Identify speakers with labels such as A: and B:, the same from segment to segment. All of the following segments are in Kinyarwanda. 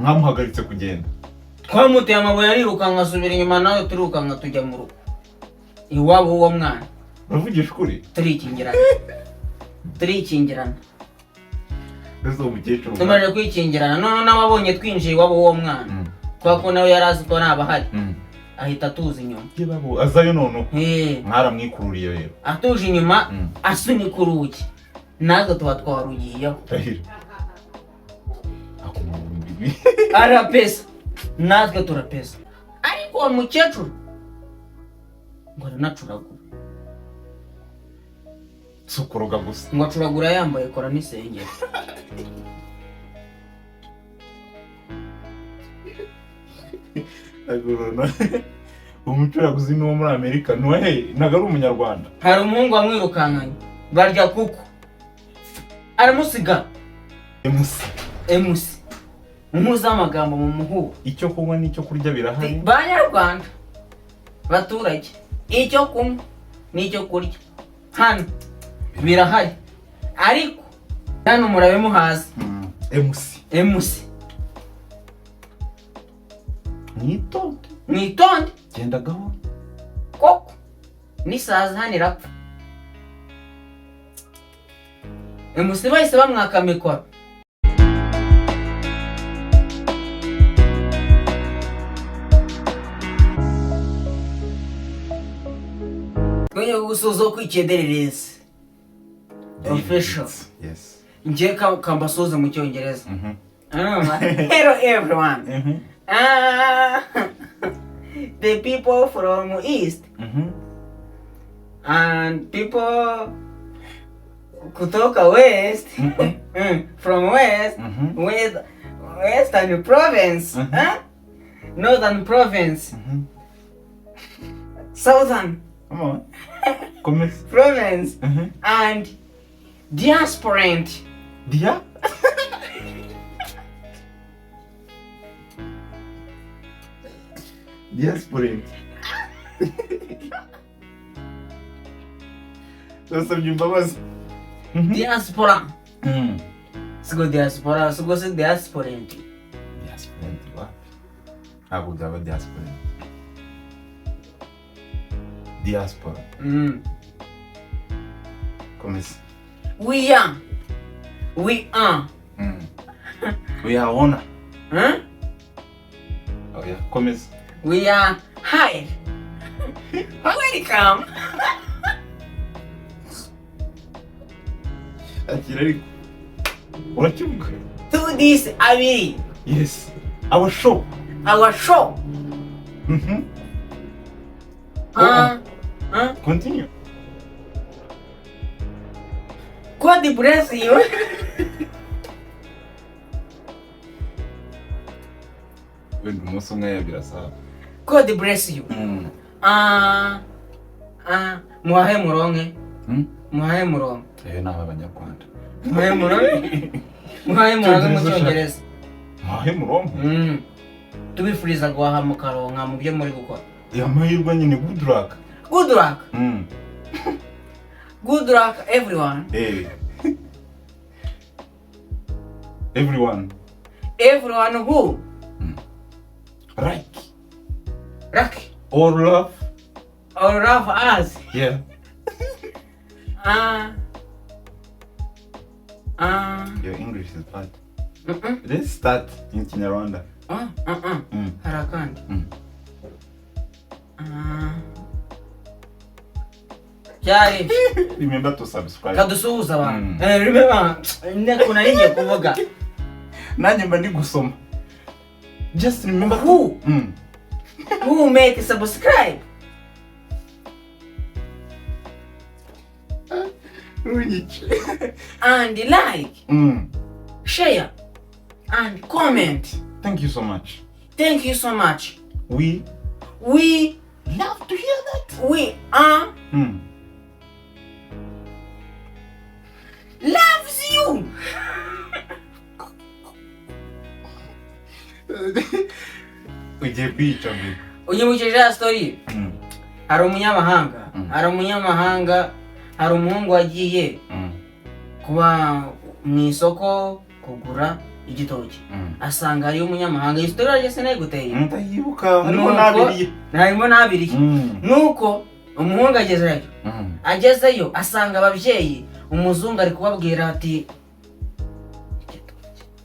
A: mwamuhagaritse kugenda.
B: Twamuteye amabuye arirukanka asubira inyuma nawe turirukanka tujya mu rugo iwabo uwo mwana.
A: Uravugisha ukuri?
B: Turikingirana
A: Rezo umukecuru
B: tumaze kwikingirana none nababonye twinjiye iwabo uwo mwana twako nawe yarazi ko nabahari ahita tuza inyuma
A: yebabo azayo nono
B: mwaramwikururiye rero atuje inyuma asunika urugi nazo tuba twarugiyeho
A: tahira
B: arapesa natwe turapesa ariko uwo mukecuru ngo aranacuragura
A: sukoroga gusa
B: ngo acuragura yambaye kora n'isengeri
A: agorona umucuraguzi n'uwo muri Amerika nohe nagari umunyarwanda.
B: Hari umuhungu wamwirukankanye barya kuko aramusiga emusi umuza amagambo mu muhuro
A: icyo kunywa n'icyo kurya birahari
B: banyarwanda baturage icyo kunywa n'icyo kurya hano birahari ariko hano murabe muhazi emusi mwitonde
A: genda gahoro
B: koko n'isazi hano irapfa emusi bahise bamwaka mikoro kwenye gusoza kwicyenderereza official nje kambasoza mu cyongereza hello everyone the people from east and people kutoka west from west western province northern province southern province and diasporant
A: diasporant sasa mjimbabazi
B: diaspora sigo diaspora sigo se diasporant
A: wapi hapo java diaspora começa
B: we are
A: honor oh yeah começa
B: we are hired welcome
A: akirari uracyumva
B: to this abiri
A: yes our show continue
B: God bless you
A: wenda umunsi umwe birasaba
B: God bless you muhahe muronke
A: n'aba banyarwanda
B: muhahe muronke mu cyongereza
A: muhahe muronke
B: tubifuriza guhaha mukaronka mu byo muri gukora
A: amahirwe nyine
B: good luck everyone everyone who
A: like or love
B: us
A: yeah your English is bad let's start in Kinyarwanda
B: harakandi cyari
A: remember to subscribe
B: kadusuhuza abantu remember ndakuna ninge kuvuga
A: nanjye mba ndi gusoma just remember
B: who make subscribe and like share and comment.
A: Thank you so much. We love to hear that.
B: We are loves you.
A: Ugiye kwica mbe.
B: Unyibukije story. Hari umunyamahanga hari umuhungu wagiye kuba mu isoko kugura igitoki asanga hariyo umunyamahanga. Iyi story rage sinayiguteye
A: ndayibuka harimo n'abiriye
B: nuko umuhungu agezeyo asanga ababyeyi umuzungu ari kubabwira ati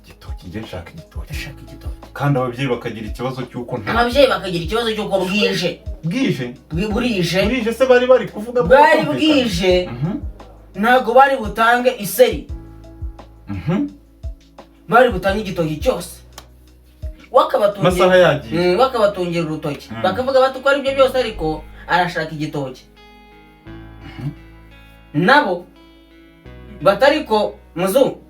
A: igitoki nge nshaka igitoki kandi ababyeyi bakagira ikibazo cy'uko burije se bari kuvuga
B: bwari bwije ntabwo bari butange iseri bari butange igitoki cyose wakabatungira urutoki bakavuga bati uko ari byo byose ariko arashaka igitoki nabo batariko muzungu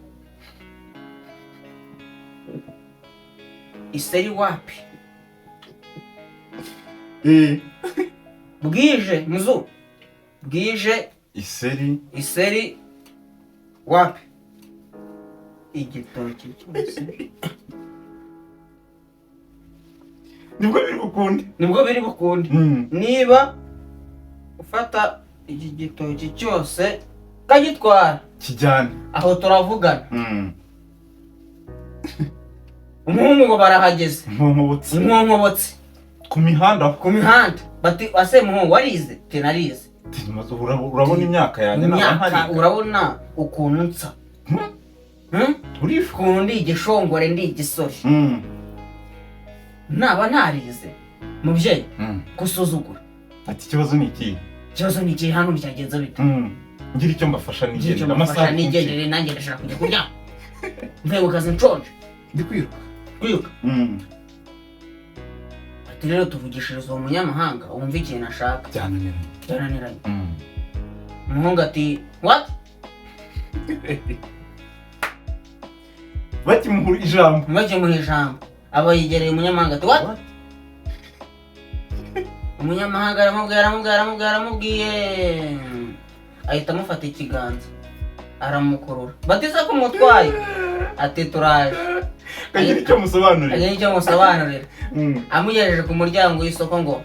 B: iseri wapi bwije muzungu bwije iseri wapi igitoki cyose nibwo biri bukunde niba ufata iki gitoki cyose kagitwara
A: kijyane
B: aho turavugana. Umuhungu ngo barahageze inkonkobotsi
A: ku mihanda
B: bati ase muhungu warize tenarize
A: urabona imyaka yanjye
B: urabona ukuntu nsa ukuntu ndi igishongore ndi igisore naba ntarize mubyeyi gusuzugura
A: ati ikibazo ni iki
B: hano byagenze bite
A: ngira icyo mbafasha
B: nigendere nanjye ndashaka kujya kurya mvuye mu kazi nshonje
A: ndi kwiruka
B: ati rero tuvugishiriza uwo munyamahanga wumva ikintu ashaka byananiranye umuhungu ati what
A: bakimuha
B: ijambo aba yigereye umunyamahanga ati what umunyamahanga aramubwiye ahita amufata ikiganza aramukurura batiza ko umutwaye ati turaje
A: kagira icyo musobanurira
B: amugejeje ku muryango w'isoko ngo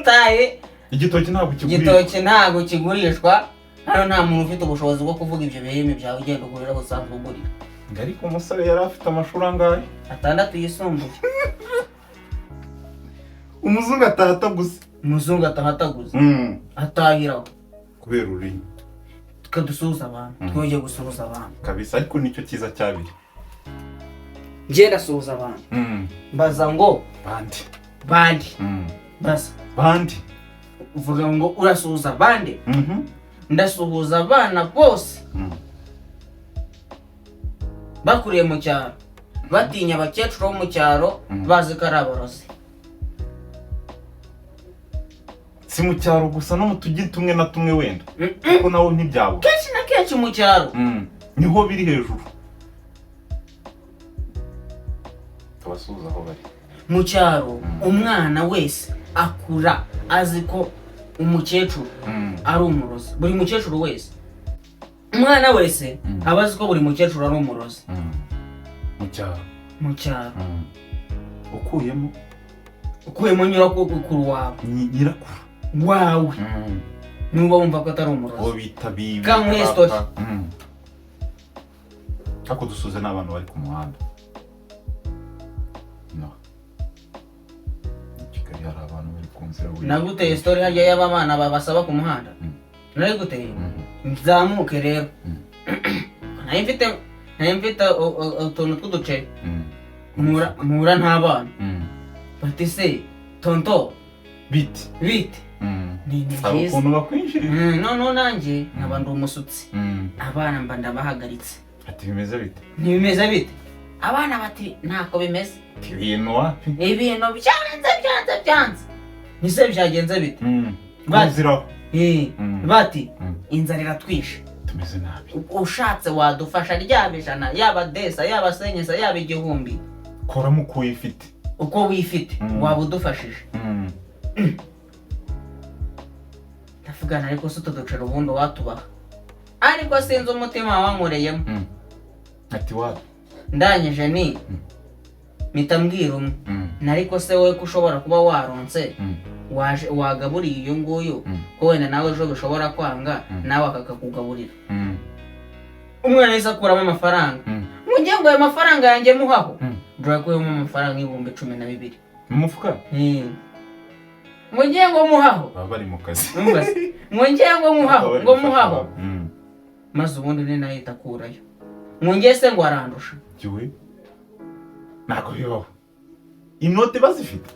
B: taye
A: igitoki
B: ntabwo kigurishwa hano nta muntu ufite ubushobozi bwo kuvuga ibyo birimi byawe ugenda ugurira busanzwe ugurira
A: ariko umusore yari afite amashuri angahe
B: 6 yisumbuye
A: umuzungu atahataguze
B: atahiraho
A: kubera ururimi
B: tukadusuhuza abantu twongeye gusuhuza abantu
A: kabisa ariko nicyo cyiza cyabiri
B: ngenda suhuza abantu mbaza ngo bandi basa
A: bandi
B: uvuga ngo urasuhuza bande ndasuhuza abana bose bakuriye mu cyaro batinya abakecuru bo mu cyaro bazi ko ari abarozi
A: si mu cyaro gusa no mu tujyi tumwe na tumwe wenda kuko nawo ntibyabo
B: kenshi na kenshi mu cyaro
A: niho biri hejuru tubasuhuza aho bari
B: mu cyaro umwana wese akura azi ko umukecuru ari umurozi buri mukecuru wese umwana wese aba azi ko buri mukecuru ari umurozi mu cyaro ukuyemo nyirakuru wawe nuba wumva ko atari umurozi
A: uwo bita bibi
B: kamwestori
A: ako dusuze n'abantu bari ku muhanda no Kigali hari abantu bari ku nzira
B: naguteye story harya y'aba bana babasaba ku muhanda nari guteye nzamuke rero nari mfite utuntu tw'uduceri mura ntabana bati se tonto
A: biti
B: ni
A: ukuntu bakwinjirira
B: no nanjye nkaba ndi umusutsi abana mba ndabahagaritse
A: ati bimeze bite
B: ntibimeze bite abana bati ntako bimeze
A: ibintu wapi
B: ibintu byanze nise byagenze bite
A: baziraho
B: bati inzara iratwishe
A: tumeze nabi
B: ushatse wadufasha ryaba ijana yaba desa yaba senyesa yaba igihumbi
A: koramo uko wifite
B: uko wifite waba udufashije ndavugana ariko se utuducira ubundi watubaha ariko sinzi umutima wankoreyemo
A: ati wapi
B: ndangije mpita mbwira umwe nariko se wowe ko ushobora kuba waronse wagaburiye uyu nguyu ko wenda nawe ejo bishobora kwanga nawe akakakugaburira umwana yahise akuramo amafaranga ngo ngiye ngo ayo mafaranga yanjye muhaho bro yakuyemo amafaranga y'ibihumbi 12
A: mu mufuka
B: ngo ngiye ngo muhaho
A: baba bari mu kazi
B: ngo ngiye ngo muhaho ngo muhaho maze ubundi ni nahita akurayo ngo ngiye se ngo arandusha
A: jiwe nako bibaho inote bazifite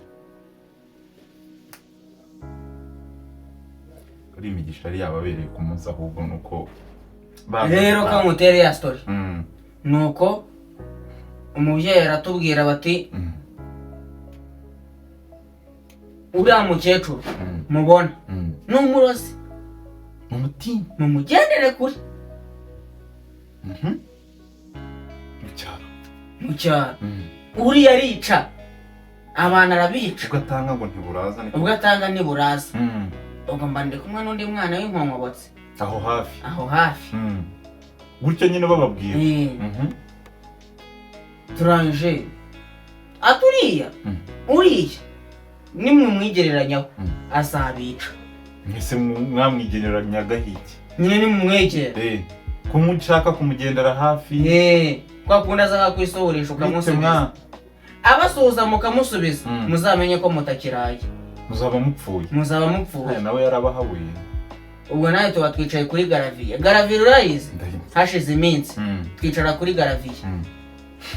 A: kuri imigisha ari yababereye ku munsi ahubwo nuko
B: rero ko mutere ya story nuko umubyeyi aratubwira bati uriya mukecuru mubona n'umurozi mumugendere kure mu cyaro uriya arica abantu arabica ubwo atanga ntiburaza ubwo mba ndi kumwe n'undi mwana w'inkonkobotsi aho hafi
A: gutyo nyine bababwira
B: turangije aturiya uriya nimumwigereranyaho azabica
A: mwese mwamwigereranyaga hiki
B: nyine nimumwegere
A: ko mushaka kumugendera hafi
B: kwa kundi aza kwisohoresha ukamusubiza abasuhuza mukamusubiza muzamenye ko mutakiraye
A: muzaba mupfuye nawe yarabahabuye
B: ubwo nawe tuba twicaye kuri garaviye urayizi hashize iminsi twicara kuri garaviye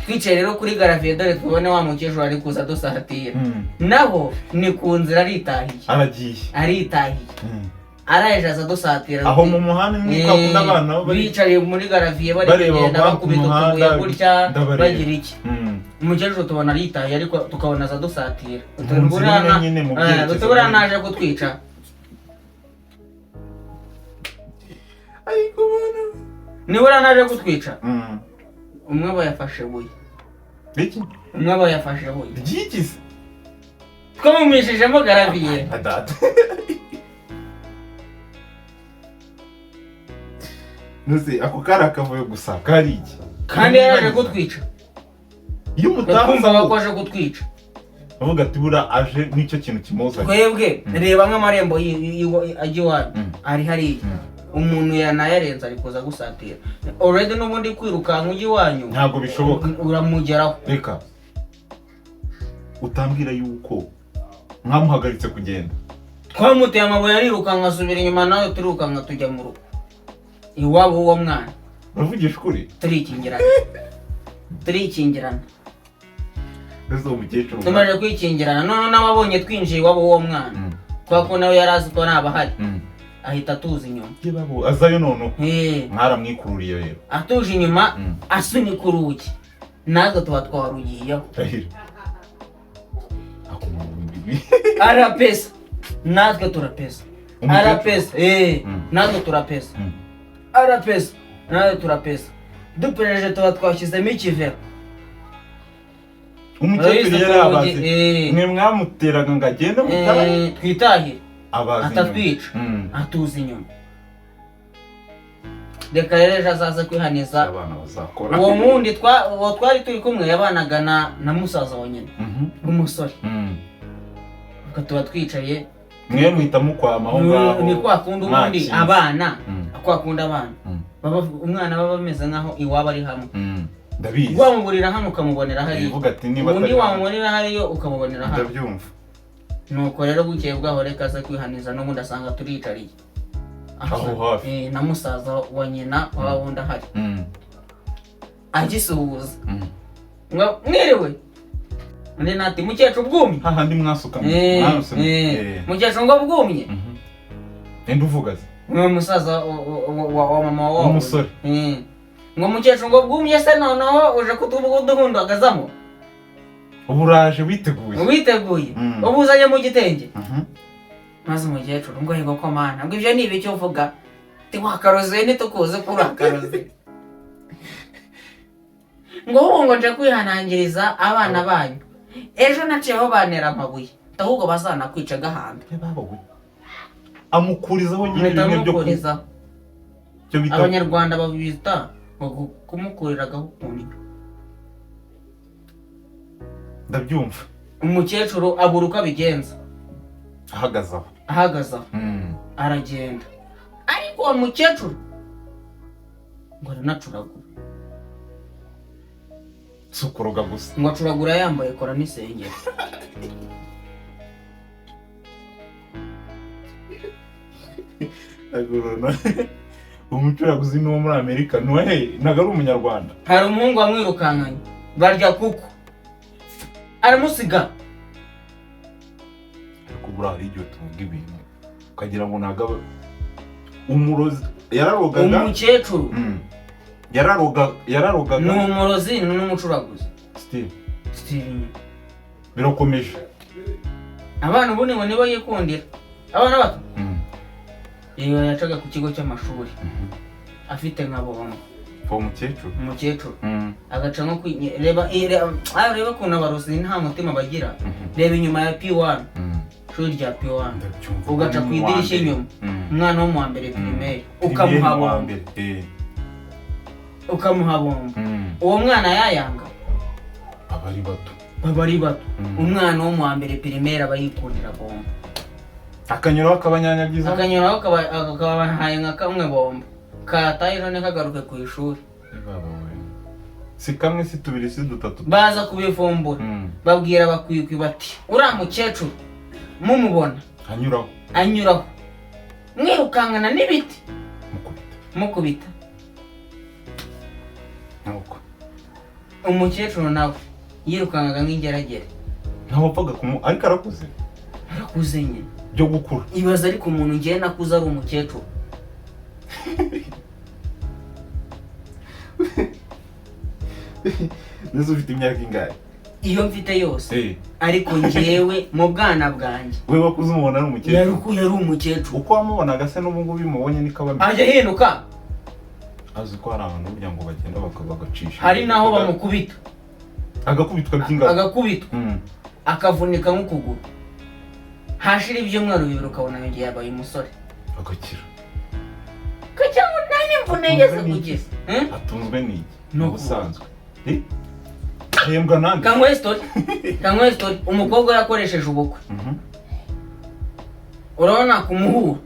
B: twicaye rero kuri garaviye dore tubone wa mukecuru ari kuza dusatira naho ni ku nzira aritahiye araje aza dusatira
A: aho mu muhanda n'ukakunda abana
B: bicariye muri garaviye bari kugenda bakubita utubuye gutya bagira iki umukecuru tubona aritahiye ariko tukabona aza dusatira utubura naje kutwica nibura naje kutwica umwe bayafashe buye umwe bayafashe buye
A: ry'ikizi
B: twamumishijemo garaviye
A: nuzi ako kari akavuyo gusa kari iki
B: kandi yaraje kutwica
A: iyo
B: twumva bakoje kutwica
A: avuga ati bura aje n'icyo kintu kimuzanye
B: twebwe reba nk'amarembo ajya iwanyu ari hariya umuntu yanayarenza ari kuza gusatira already n'ubundi kwirukanka ujya iwanyu
A: ntabwo bishoboka
B: uramugeraho
A: reka utambwira yuko mwamuhagaritse kugenda
B: twamuteye amabuye arirukanka asubira inyuma nawe turirukanka tujya mu rugo iwabo w'uwo mwana
A: uravugisha ukuri
B: turikingirana
A: ese uwo mukecuru
B: tumaze kwikingirana none n'ababonye twinjiye iwabo w'uwo mwana kubera ko nawe yari azi ko ntabahari ahita atuza inyuma
A: azayo noneho mwaramwikururiye rero
B: atuje inyuma asunika urugi natwe tuba twarugiyeho arapesa natwe turapesa natwe turapesa natwe turapesa dupereje tuba twashyizemo ikivera
A: umukecuru yari abaze mwe mwamuteraga ngo agende
B: twitahire atatwica atuza inyuma reka rero ejo azaze kwihaniza uwo wundi twari turi kumwe yabanaga na musaza wa nyina w'umusore ubwo tuba twicaye
A: mwe muhita mukwama aho ngaho
B: ni kwa kundi ubundi abana kwa kundi abana umwana baba bameze nk'aho iwaba ari hamwe
A: ndabizi
B: wamuburira hano ukamubonera hariya
A: ubundi
B: wamubonera hariyo ukamubonera hano
A: ndabyumva
B: nuko rero bukeye bwaho reka aza kwihaniza n'ubundi asanga turicariye
A: aho hafi
B: na musaza wa nyina waba wundi ahari agisuhuza ngo mwiriwe undi nati mukecuru bwumye
A: hahandi mwasuka
B: mukecuru ngo bwumye
A: enda uvuga se
B: uwo musaza wa mama wawe
A: umusore
B: ngo mukecuru ngo bwumye se noneho uje kuduhundagazamo
A: ubu uraje witeguye
B: ubu uzanye mu gitenge maze umukecuru ngo yego ko mana ngo ibyo ni ibiki uvuga tiwakaroze ntitukuze kuri akaroze ngo ubu ngo nje kwihanangiriza abana banyu ejo naciyeho bantera amabuye ahubwo bazanakwica gahanda
A: amukurizaho nyine bimwe byo
B: abanyarwanda babita kumukuriragaho ukuntu
A: ndabyumva
B: umukecuru abura uko abigenza
A: ahagaze aho
B: aragenda ariko uwo mukecuru ngo aranacuragura.
A: si ukuroga gusa
B: ngo acuragura yambaye kora n'isengeri.
A: umucuraguzi ni uwo muri Amerika nohe ntago ari umunyarwanda.
B: Hari umuhungu wamwirukankanye barya kuko aramusiga.
A: Ariko buriya hari igihe tuvuga ibintu ukagira ngo ntago umurozi yararogaga.
B: Umukecuru
A: yararogaga
B: ni umurozi n'umucuraguzi.
A: Steve birakomeje.
B: Abana ubu nibo yikundira abana bato. Iyo yacaga ku kigo cy'amashuri afite nka bombo umukecuru agaca nko reba kuntu abarozi nta mutima bagira. Reba inyuma ya P1 shuri rya P1 ugaca ku idirishya inyuma umwana wo mu wa mbere primaire ukamuha bombo uwo mwana yayanga abari bato umwana wo mu wa mbere primaire aba yikundira bombo
A: akanyuraho akabanyanyagiza
B: akabahaye nka kamwe bombo kataye none kagaruke ku ishuri.
A: Si kamwe si tubiri si dutatu
B: baza kubivumbura babwira bakwikwi bati uriya mukecuru mumubona anyuraho mwirukankana n'ibiti mukubita. Umukecuru nawe yirukankaga nk'ingeragere
A: ntawapfaga ariko arakuze
B: nyine
A: byo gukura.
B: Ibaza ariko umuntu ngiye nakuze ari umukecuru.
A: Neza ufite imyaka ingahe?
B: Iyo mfite yose ariko njyewe mu bwana bwanjye
A: we wakuze umubona ari umukecuru.
B: Yari umukecuru.
A: Uko wamubonaga se n'ubu ngubu bimubonye niko bameze.
B: Ajya hinduka.
A: Azi ko hari abantu burya ngo bagenda bagacisha.
B: Hari naho bamukubita.
A: Agakubitwa by'ingabo.
B: Agakubitwa. Akavunika nk'ukuguru. Hashira ibyumweru bibiri ukabona yongeye yabaye umusore.
A: Agakira.
B: Kacyangwa nani mvune yese kugeza.
A: Atunzwe n'iki? No busanzwe. Hembwa nande.
B: Kangwe story. Umukobwa yakoresheje ubukwe. Urabona kumuhura.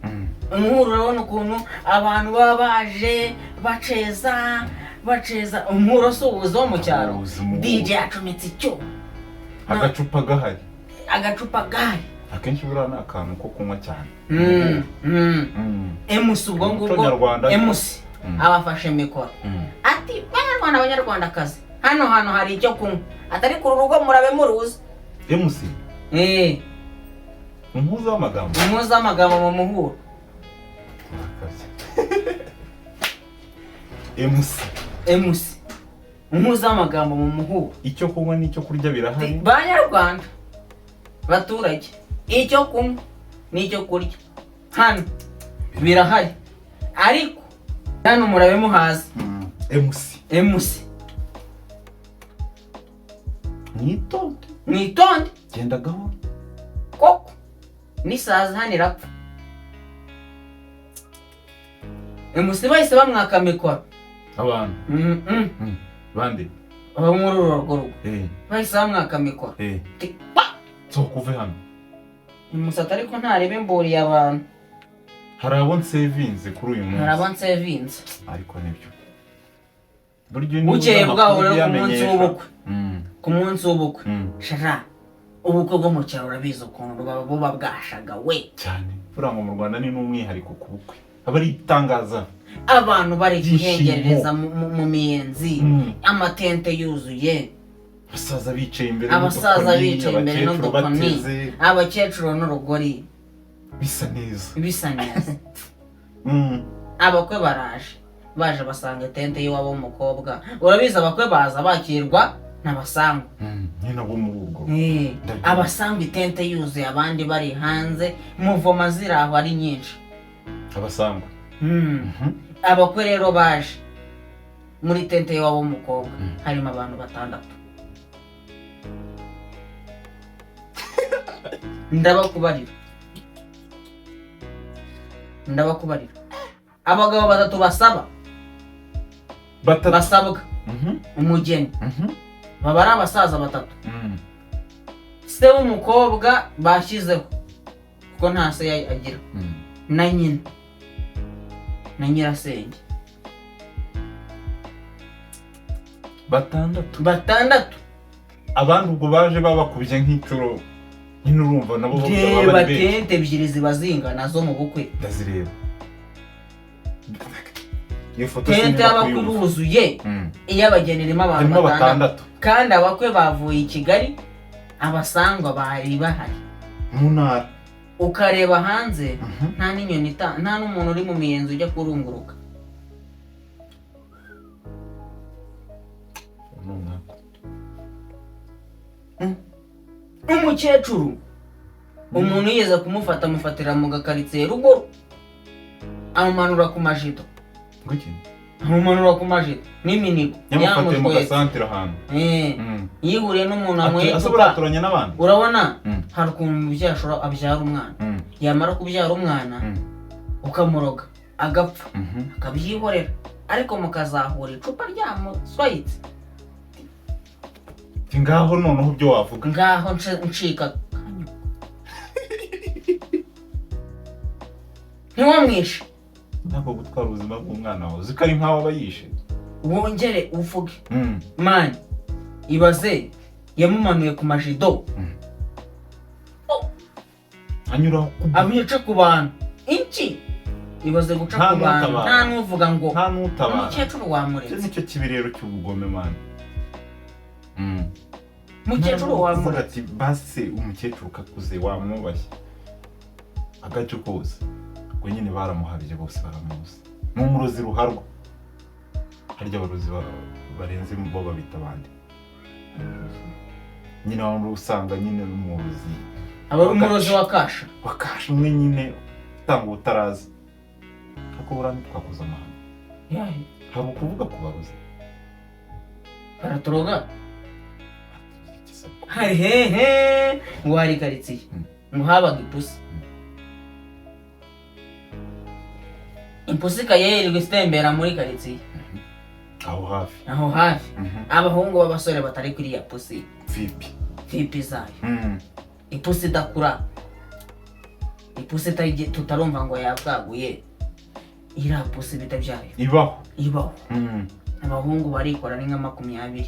B: Umuhuro urabona ukuntu abantu baba baje baceza umuhuro subuzo mu cyaro. DJ acometse icyo.
A: Agacupa gahari.
B: Akenshi
A: buriya ni akantu ko kunywa cyane.
B: Emusi ubwo ngubwo Emusi abafashe mikoro ati abanyarwandakazi hano hari icyo kunywa atari ku rugo murabe muruzi.
A: Emusi umuhuza w'amagambo mu muhuro. Emusi umuhuza w'amagambo mu muhuro. Icyo kunywa n'icyo kurya birahari.
B: Banyarwanda baturage icyo kunywa n'icyo kurya hano birahari ariko hano murabe muhazi. Emusi mwitonde
A: genda gahoro
B: koko n'isaza hano irapfa. Emusi bahise bamwaka mikoro
A: abantu bande
B: aba muri rugo bahise bamwaka mikoro
A: kuve hano.
B: Emusi ariko ntarebe mburiye abantu.
A: Hari abo nsevinze kuri uyu munsi. Ariko nibyo
B: bukeye bwaho rero ku munsi w'ubukwe shara ubukwe bwo mu cyaro urabizi ukuntu buba bwashaga we
A: cyane. Buriya ngo mu Rwanda ni n'umwihariko ku bukwe aba ari itangaza.
B: Abantu bari guhengereza mu miyenzi amatente yuzuye
A: abasaza bicaye imbere
B: n'udukoni abakecuru n'urugori
A: bisa neza.
B: Abakwe baje basanga tente y'iwabo w'umukobwa. Urabizi abakwe baza bakirwa n'abasangwa
A: nyine abo mu rugo.
B: Abasangwa itente yuzuye abandi bari hanze muvoma ziri aho ari nyinshi.
A: Abasangwa
B: abakwe rero baje muri tente y'iwabo w'umukobwa harimo abantu 6. Ndabakubarira abagabo 3 basabwa umugeni baba ari abasaza 3. Se w'umukobwa bashyizeho kuko nta se agira na nyina na nyirasenge batandatu
A: abandi ubwo baje babakubye nk'icuro nyine urumva nabo
B: reba tente ebyiri ziba zingana zo mu bukwe
A: ndazireba iyo foto
B: tente y'abakwe iruzuye iy'abageni irimo abantu batandatu kandi abakwe bavuye i Kigali abasangwa bari bahari
A: mu ntara
B: ukareba hanze nta n'inyoni nta n'umuntu uri mu miyenzi ujya kurunguruka umukecuru umuntu yigeze kumufata amufatira mu gakaritsiye rugo amumanura ku majido n'iminigo
A: yamufatiye mu gasantere ahantu
B: yihuriye n'umuntu amwe
A: asoboraturanye n'abandi
B: urabona hari ukuntu abyara umwana yamara kubyara umwana ukamuroga agapfa akabyihorera ariko mukazahura icupa ryamuswayitse
A: ngaho noneho ibyo wavuga
B: ngaho ncika ntiwamwishe
A: ntabwo gutwara ubuzima bw'umwana wawe uzi ko ari nk'aho aba yishe
B: wongere uvuge mani ibaze yamumanuye ku majido
A: anyuraho
B: abica ku bantu iki ibaze guca ku bantu nta n'uvuga ngo
A: nta n'utabara
B: umukecuru wamuretse
A: nicyo kibi rero cy'ubugome mani
B: umukecuru wamuretse
A: ati base umukecuru kakuze wamwubashye agace kose ngo nyine baramuhabye bose baramuzi ni umurozi ruharwa harya abarozi barenze bo babita abandi nyine waba usanga nyine n'umurozi
B: aba ari umurozi wa kasha
A: umwe nyine utanga ubutarazi kuko buriya ntitwakoze amahano hari ukuvuga ku barozi
B: baraturoga hari hehe ngo hari karitsiye ngo habaga ipusi ipusi ikayirirwa itembera muri karitsiye
A: aho hafi
B: abahungu b'abasore batari kuri iya pusi vipi zayo ipusi idakura ipusi tutarumva ngo yabwaguye iriya pusi bitabyaye ibaho abahungu barikora ni nka 20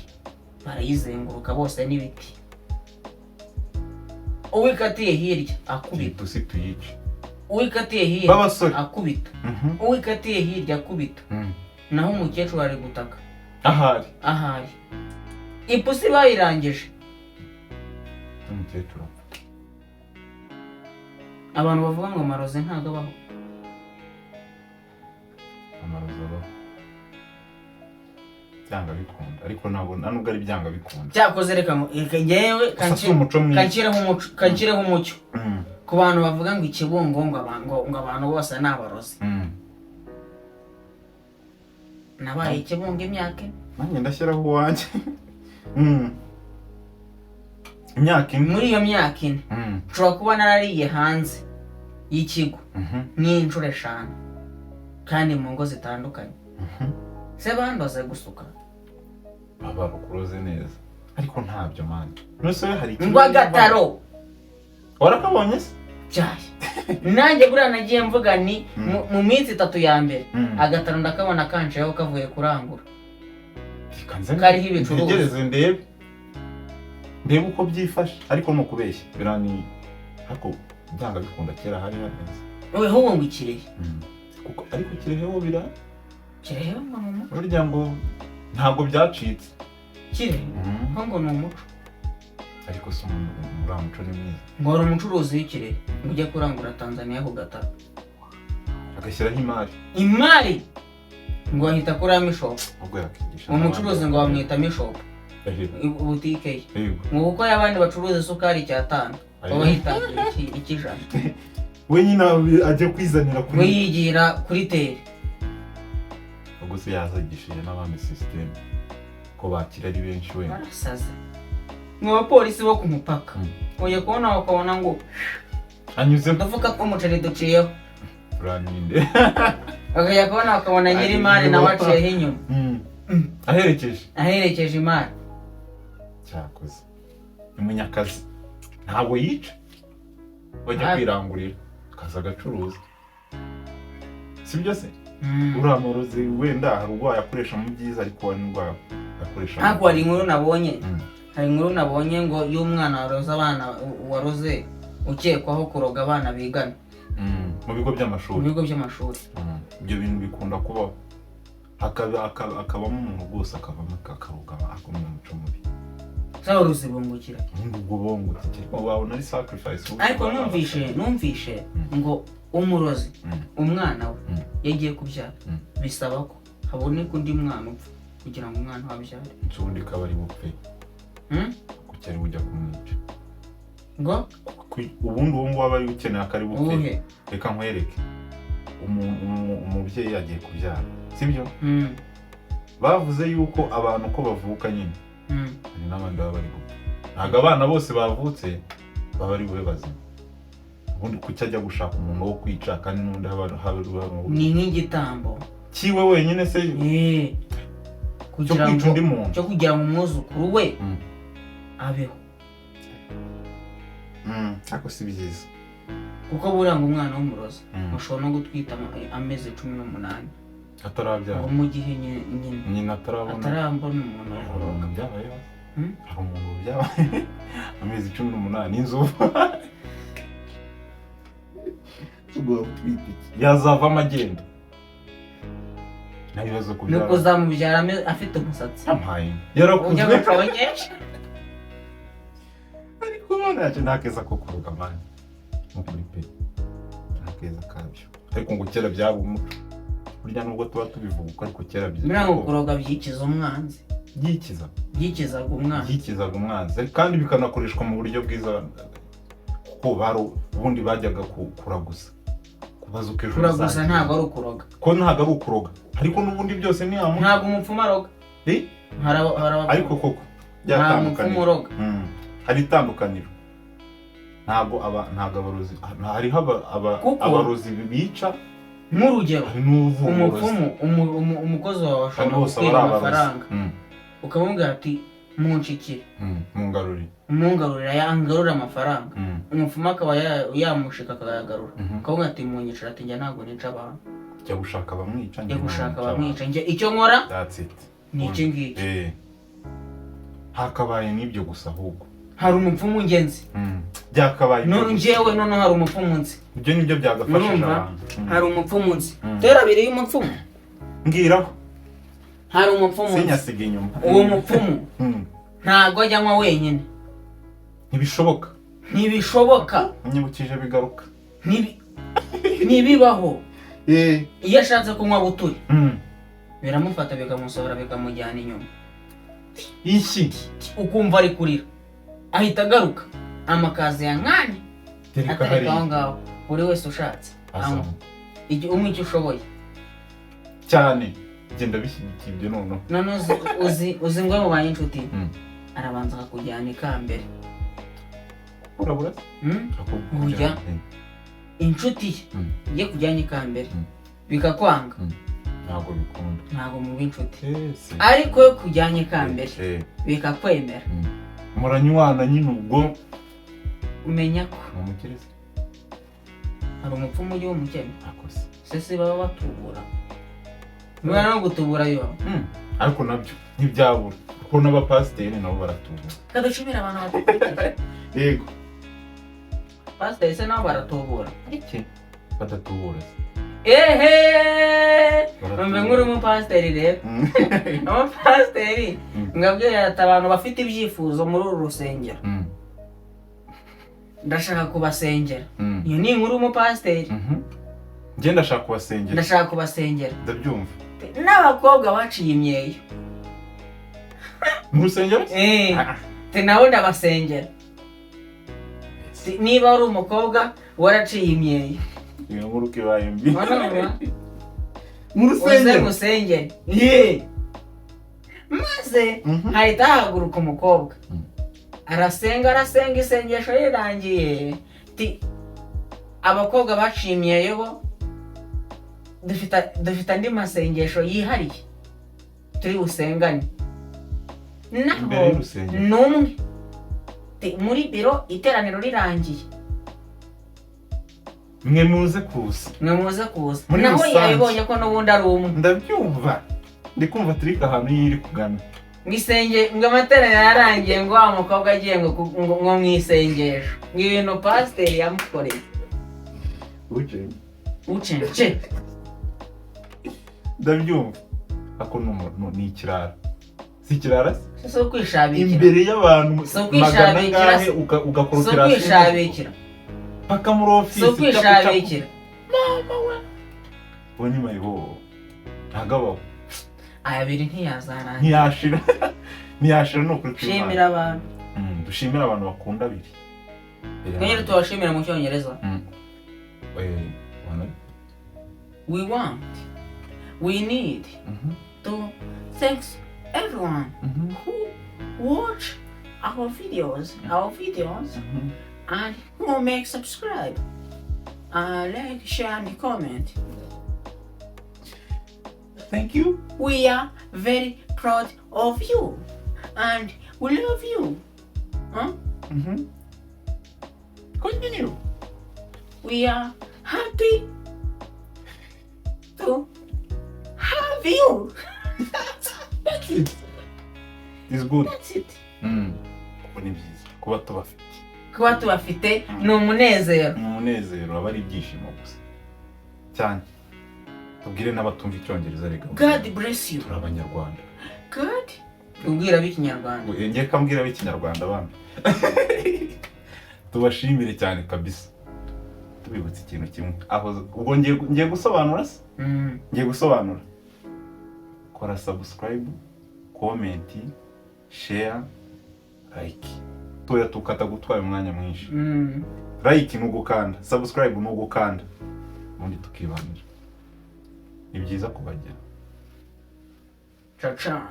B: barayizenguruka bose n'ibiti uwikatiye hirya akubita
A: ipusi tuyice
B: uwikatiye hirya akubita uwikatiye hirya akubita naho umukecuru ari gutaka ahari ipusi bayirangije
A: umukecuru
B: abantu bavuga ngo amarozi ntago abaho
A: amarozi abaho byanga bikunda ariko nubwo ari byanga bikunda
B: cyakoze reka ngewe kankireho umucyo ku bantu bavuga ngo ikibungo ngo abantu bose ni abarozi nabaye ikibungo imyaka
A: nanjye ndashyiraho uwanjye imyaka ine
B: muri iyo myaka ine nshobora kuba narariye hanze y'ikigo n'inshuro 5 kandi mu ngo zitandukanye se bandoze gusuka
A: baba bakuroze neza ariko ntabyo mani nose hari
B: ngo agataro
A: warakabonye se
B: cyaye nanjye buriya nagiye mvuga ni mu minsi 3 ya mbere agataro ndakabona kanceho kavuye kurangura kariho ibicuruzwa
A: ntegereze ndebe uko byifashe ariko no kubeshya birani hako byanga bikunda kera hari harenze
B: weho ngo ikireye
A: kuko ariko kireho
B: kireho mama
A: burya ngo ntabwo byacitse
B: kireho ngo ni umuco
A: ariko so muri amuco ni mwiza
B: ngo ari umucuruzi w'ikirehe ngo ujye kurangura Tanzania ku gataro
A: agashyiraho
B: imari ngo ahita kuramo ishop
A: ubwo yakigisha
B: umucuruzi ngo bamwitamo ishop butike ye ngo kuko y'abandi bacuruza isukari 5 baba hitangira ikijana
A: we nyine ajya kwizanira
B: we yigira kuri tere
A: ubwo se yazagishije n'abandi system ko bakira ari benshi we
B: barasaze ngo abapolisi bo ku mupaka oye kubona bakabona ngo
A: anyuze
B: ndavuga ko umuceri duciyeho
A: uraninde
B: akajya kubona bakabona nyiri imari nawe aciyeho inyuma aherekeje imari
A: cyakoze umunyakazi ntabwo yica bajya kwirangurira akaza agacuruza sibyo se uriya murozi wenda hari ubwo yakoresha mu byiza ariko hari n'ubwo yakoresha
B: ariko hari inkuru nabonye ngo y'umwana waroze ukekwaho kuroga abana bigana
A: mu bigo by'amashuri ibyo bintu bikunda kubaho hakabamo umuntu rwose akavamo akaroga akomeye umuco mubi
B: sawa ruzibungukira
A: ubwo bongukira wabona ari sacrifice
B: ariko numvishe ngo umurozi umwana we yagiye kubyara bisaba ko haboneka undi mwana upfa kugira ngo umwana wabyare
A: ubundi kabari bupfe kucyari bujya kumwica
B: ngo
A: ubundi uwo nguwo aba ari ukeneye akari bupfe reka nkwereke umubyeyi yagiye kubyara sibyo bavuze yuko abantu uko bavuka nyine hari n'abandi baba bari gupfa ntabwo abana bose bavutse baba ari bube bazima ubundi kuki ajya gushaka umuntu wo kwica kandi n'undi
B: ni nk'igitambo
A: kiwe wenyine se cyo kwica undi muntu
B: cyo kugira ngo umwuzukuru we abeho
A: ariko si byiza
B: kuko buriya ngo umwana w'umurozi ushobora no gutwita amezi 18
A: atarabyara
B: mu gihe
A: nyina atarabona
B: umuntu waroga
A: byabayeho hari umuntu byabaye amezi 18 inzovu yazavamo agenda ntabibazo kubyara
B: nuko uzamubyara afite umusatsi
A: yarakuze
B: ariko
A: none ntakeza ko kuruga mani mukuri pe ntakeza kabyo ariko ngo kera byaba umuco burya nubwo tuba tubivuga ariko kera
B: birango kuroga byikiza umwanzi
A: byikizaga umwanzi kandi bikanakoreshwa mu buryo bwiza kuko ubundi bajyaga kuraguza kubaza ukejo
B: kuraguza ntabwo ari ukuroga
A: ko ntabwo ari ukuroga ariko n'ubundi byose ni hamwe
B: ntabwo umupfumu aroga
A: ariko koko
B: byatandukanye
A: hari itandukaniro ntabwo abarozi hariho abarozi bica
B: nk'urugero umupfumu umukozi wawe ashobora gukwiba amafaranga ukamubwira ati munshikire mungarurira yangarura amafaranga umupfumu akaba yamushika akayagarura ukavuga ati munyicira ati njya ntabwo nica abantu
A: jya gushaka
B: abamwica njye icyo nkora ni iki ngiki
A: hakabaye n'ibyo gusa ahubwo
B: hari umupfumu ngenzi
A: byakabaye
B: njyewe noneho hari umupfumu nzi
A: ibyo nibyo byagafashije abantu
B: hari umupfumu nzi tera abiri y'umupfumu
A: mbwiraho
B: hari umupfumu
A: sinyasiga inyuma
B: uwo mupfumu ntabwo ajyanwa wenyine ntibishoboka
A: unyibukije bigaruka
B: ntibibaho iyo ashatse kunywa buturi biramufata bikamusohora bikamujyana inyuma
A: iki
B: ukumva ari kurira ahita agaruka amakazi ya nkane atereka aho ngaho buri wese ushatse umwe icyo ushoboye
A: cyane genda bishyigikiye ibyo
B: none uzi ngo mubanye inshuti arabanza akakujyana ikambere
A: urabura
B: burya inshuti ye kujyana ikambere bikakwanga ntabwo muba inshuti ariko yo kujyana ikambere bikakwemera
A: muranywana nyine ubwo
B: umenya ko hari umupfumu ujya w'umukene se baba batubura niba no gutubura yo
A: ariko nabyo ntibyabura kuko n'abapasiteri nabo baratubura
B: kadushimira abantu badukurikira
A: yego
B: pasiteri se nabo baratubura
A: iki badatubura
B: numve nk'uri umupasiteri rero abapasiteri ngabwira ati abantu bafite ibyifuzo muri uru rusengero ndashaka kubasengera iyo ni inkuru y'umupasiteri
A: njye ndashaka kubasengera
B: ndabyumva n'abakobwa baciye imyeyo
A: mu rusengero
B: nawe ndabasengera niba ari umukobwa waraciye imyeyo
A: iyo nkuru kibaye mbi
B: mu rusengero musengere maze hahita hahaguruka umukobwa arasenga isengesho rirangiye abakobwa baciye imyeyo bo dufite andi masengesho yihariye turi busengane naho n'umwe muri biro iteraniro rirangiye
A: mwe muze kuza Muri
B: naho
A: rusange.
B: yabibonye ko n'ubundi ari umwe
A: ndabyumva ndi kumva turika ahantu yiri kugana
B: ngo amateraniro yarangiye ngo wa mukobwa agiye ngo mu isengesho ngo ibintu pasiteri yamukoreye ucece
A: ndabyumva ako ni ikirara si ikirara
B: si ukwishabikira
A: imbere y'abantu
B: Si ukwishabikira,
A: magana
B: si
A: ugakorotera
B: ukwishabikira
A: paka muri ofisi
B: si ukwishabikira
A: ubu ni mayibo ntagabaho
B: aya abiri ntiyazarangira
A: ntiyashira ni ukuri
B: shimira abantu
A: dushimira abantu bakunda abiri
B: twongere tubashimira mu cyongereza we want we need to thanks everyone who watch our videos and who make subscribe like share and comment.
A: Thank you.
B: We are very proud of you and we love you.
A: Continue.
B: We are happy to have you.
A: That's it. It's good.
B: That's it.
A: Kuko ni byiza kuba tubafite.
B: Kuba tubafite ni umunezero.
A: Ni umunezero aba ari ibyishimo gusa. Cyane. Tubwire n'abatumva icyongereza rega.
B: God bless you.
A: Turi abanyarwanda.
B: God. Tubwira b'ikinyarwanda.
A: Ngiye kambwira b'ikinyarwanda bana. Tubashimire cyane kabisa. Tubibutse ikintu kimwe. Aho ubwo ngiye gusobanura se? Ngiye gusobanura. Kora subscribe, comment, share, like. Toya tukata gutwara umwanya mwinshi. Like ni ugukanda, subscribe ni ugukanda. Ubundi tukibanira. Ni byiza kubagira.
B: Ciao ciao.